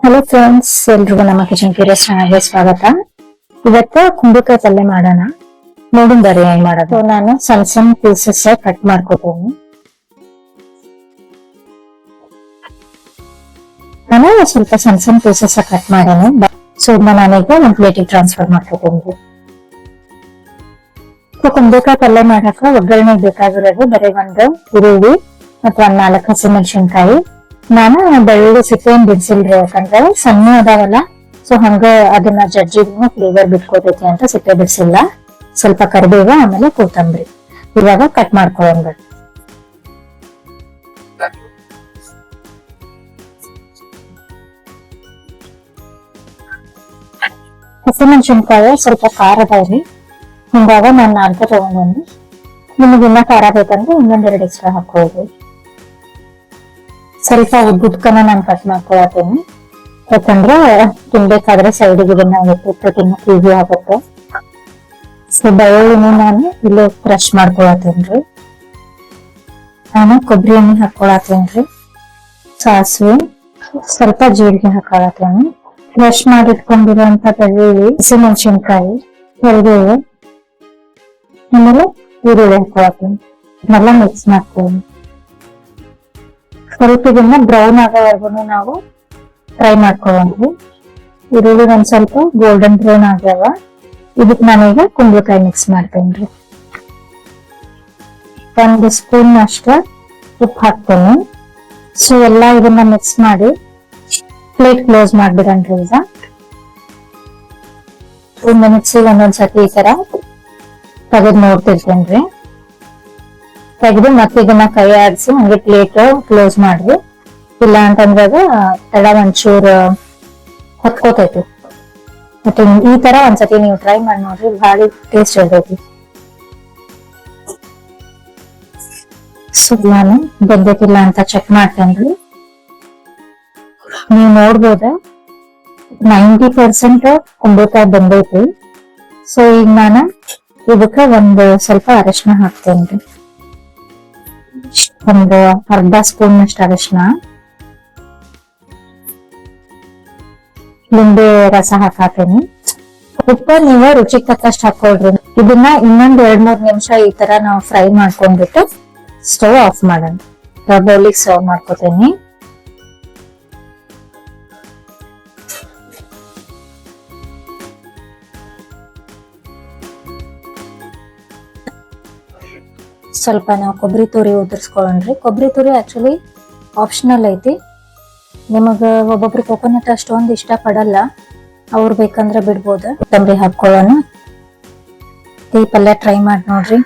Hello friends, ಎಲ್ರಿಗೂ ನಮ್ಮ kitchen curious ಚಾನಲ್ಗೆ ಸ್ವಾಗತ. ಇವತ್ತು ಕುಂಬಳಕಾಯಿ ಪಲ್ಯ ಮಾಡೋಣ. ನೋಡೋಣ ಬರ್ರಿ ಹೆಂಗ್ ಮಾಡೋದು. ನಾನು ಸಣ್ಣ ಸಣ್ಣ ಪೀಸಸ್ ಕಟ್ ಮಾಡ್ಕೊತೀನಿ. ನಾನು ಸ್ವಲ್ಪ ಸಣ್ಣ ಸಣ್ಣ ಪೀಸಸ್ ಕಟ್ ಮಾಡೋಣ. ಸೊ ನಾನೀಗ ಒಂದ್ ಪ್ಲೇಟಿಗೆ ಟ್ರಾನ್ಸ್ಫರ್ ಮಾಡ್ಕೊತೀನಿ. ಕುಂಬಳಕಾಯಿ ಪಲ್ಯ ಮಾಡಕ ಒಗ್ಗರಣೆ ಬೇಕಾಗಿರೋದು ಬರೀ ಒಂದು ಈರುಳ್ಳಿ ಅಥವಾ 4 ಹಸಿಮೆಣಸಿನ್ಕಾಯಿ. ನಾನು ಬೆಳ್ಳುಳ್ಳಿ ಸಿಪ್ಪೆನ್ ಬಿಡಿಸಿಲ್ರಿ, ಯಾಕಂದ್ರೆ ಸಣ್ಣ ಅದಾವಲ್ಲ, ಸೊ ಹಂಗ ಅದನ್ನ ಜಜ್ಜಿಗೂ ಫ್ಲೇವರ್ ಬಿಟ್ಕೋತೈತಿ ಅಂತ ಸಿಪ್ಪೆ ಬಿಡಿಸಿಲ್ಲ. ಸ್ವಲ್ಪ ಕರಿಬೇವ, ಆಮೇಲೆ ಕೊತ್ತಂಬರಿ. ಇವಾಗ ಕಟ್ ಮಾಡ್ಕೊಳ್ಳೋಣ. ಹಸಿಮೆಣಸಿನ್ಕಾಯಿ ಸ್ವಲ್ಪ ಖಾರ ಅದಾವ್ರಿ, ಹಿಂಗಾಗ ನಾನ್ 4 ತಗೊಂಡ್ಬಂದು. ನಿಮಗೆ ಇನ್ನ ಖಾರ ಬೇಕಂದ್ರೆ ಇನ್ನೊಂದೆರಡು ಎಕ್ಸ್ಟ್ರಾ ಹಾಕೋದು. ಸ್ವಲ್ಪ ಉದ್ದುದ್ಕನ ನಾನು ಕಟ್ ಮಾಡ್ಕೊಳತೀನಿ, ಯಾಕಂದ್ರೆ ತಿನ್ಬೇಕಾದ್ರೆ ಸೈಡಿಗೆ ಇದನ್ನ ಎತ್ತಿಟ್ಟು ತಿನ್ನಕ್ ಈಸಿ ಆಗುತ್ತೆ. ಸೊ ಬೆಳ್ಳುಳ್ಳಿನ ನಾನು ಇಲ್ಲಿ ಕ್ರಶ್ ಮಾಡ್ಕೊಳತೀನ್ರಿ. ನಾನು ಕೊಬ್ಬರಿ ಎಣ್ಣೆ ಹಾಕೊಳತೀನ್ರಿ, ಸಾಸಿವೆ, ಸ್ವಲ್ಪ ಜೀರಿಗೆ ಹಾಕೊಳತೀನಿ. ಕ್ರಶ್ ಮಾಡಿಟ್ಕೊಂಡಿರುವಂತ ಬೆಳ್ಳುಳ್ಳಿ, ಹಸಿಮೆಣಸಿನ್ಕಾಯಿ, ಕರಿಬೇವು, ಆಮೇಲೆ ಈರುಳ್ಳಿ ಹಾಕೊಳತೀನಿ. ಎಲ್ಲ ಮಿಕ್ಸ್ ಮಾಡ್ತೀನಿ. ಸ್ವಲ್ಪ ಇದನ್ನ ಬ್ರೌನ್ ಆಗೋವರೆಗೂ ನಾವು ಫ್ರೈ ಮಾಡ್ಕೊಳ್ಳೋದು. ಈರುಳ್ಳಿ ಒಂದ್ ಸ್ವಲ್ಪ ಗೋಲ್ಡನ್ ಬ್ರೌನ್ ಆಗ್ಯಾವ. ಇದಕ್ ನಾನೀಗ ಕುಂಬಳಕಾಯಿ ಮಿಕ್ಸ್ ಮಾಡ್ತೇನ್ರಿ. 1 ಸ್ಪೂನ್ ಅಷ್ಟ ಉಪ್ಪು ಹಾಕ್ತೇನೆ. ಸೊ ಎಲ್ಲಾ ಇದನ್ನ ಮಿಕ್ಸ್ ಮಾಡಿ ಪ್ಲೇಟ್ ಕ್ಲೋಸ್ ಮಾಡ್ಬಿಡನ್ರಿ. ಈಗ 2 ಮಿನಿಟ್ಸ್ ಒಂದೊಂದ್ಸತಿ ಈ ತರ ತೆಗೆದು ನೋಡ್ತಿರ್ತೇನ್ರಿ. ತೆಗೆದು ಮತ್ತೆ ಇದನ್ನ ಕೈ ಆಡಿಸಿ ಹಂಗೆ ಪ್ಲೇಟ್ ಕ್ಲೋಸ್ ಮಾಡ್ರಿ. ಇಲ್ಲ ಅಂತಂದ್ರಾಗ ತಳ ಒಂಚೂರು ಹೊತ್ಕೋತೈತಿ. ಮತ್ತೆ ಈ ತರ ಒಂದ್ಸತಿ ನೀವು ಟ್ರೈ ಮಾಡಿ ನೋಡ್ರಿ, ಭಾಳ ಟೇಸ್ಟ್ ಇರ್ತೈತಿ. ಸೊ ನಾನು ಬೆಂದೈತಿಲ್ಲ ಅಂತ ಚೆಕ್ ಮಾಡ್ತೇನ್ರಿ. ನೀವು ನೋಡ್ಬೋದ 90% ಕುಂಬಳಕಾಯಿ ಬೆಂದೈತಿ. ಸೊ ಈಗ ನಾನು ಇದಕ್ಕ ಒಂದು ಸ್ವಲ್ಪ ಅರಿಶಿನ ಹಾಕ್ತೇನ್ರಿ. ಒಂದು ಅರ್ಧ ಸ್ಪೂನ್ ಅಷ್ಟು ಅರಿಶಿನ, ಲಿಂಬೆ ರಸ ಹಾಕಾತೀನಿ. ಉಪ್ಪು ನೀವು ರುಚಿಗೆ ತಕ್ಕಷ್ಟು ಹಾಕೊಳ್ರಿ. ಇದನ್ನ ಇನ್ನೊಂದ್ 2-3 ನಿಮಿಷ ಈ ತರ ನಾವು ಫ್ರೈ ಮಾಡ್ಕೊಂಡ್ಬಿಟ್ಟು ಸ್ಟವ್ ಆಫ್ ಮಾಡೋಣ. ಬೌಲಿಗೆ ಸರ್ವ್ ಮಾಡ್ಕೋತೀನಿ. ಸ್ವಲ್ಪ ನಾವು ಕೊಬ್ಬರಿ ತುರಿ ಉದುರ್ಸ್ಕೊಳ್ಳೋಣ್ರಿ. ಕೊಬ್ಬರಿ ತುರಿ ಆಕ್ಚುಲಿ ಆಪ್ಷನಲ್ ಐತಿ. ನಿಮಗ ಒಬ್ಬೊಬ್ರು ಕೊಕೊನಟ್ ಅಷ್ಟೊಂದು ಇಷ್ಟ ಪಡಲ್ಲ, ಅವ್ರು ಬೇಕಂದ್ರೆ ಬಿಡ್ಬೋದು. ಕೊತ್ತಂಬರಿ ಹಾಕೊಳ್ಳೋಣ. ಈ ಪಲ್ಯ ಟ್ರೈ ಮಾಡಿ ನೋಡ್ರಿ.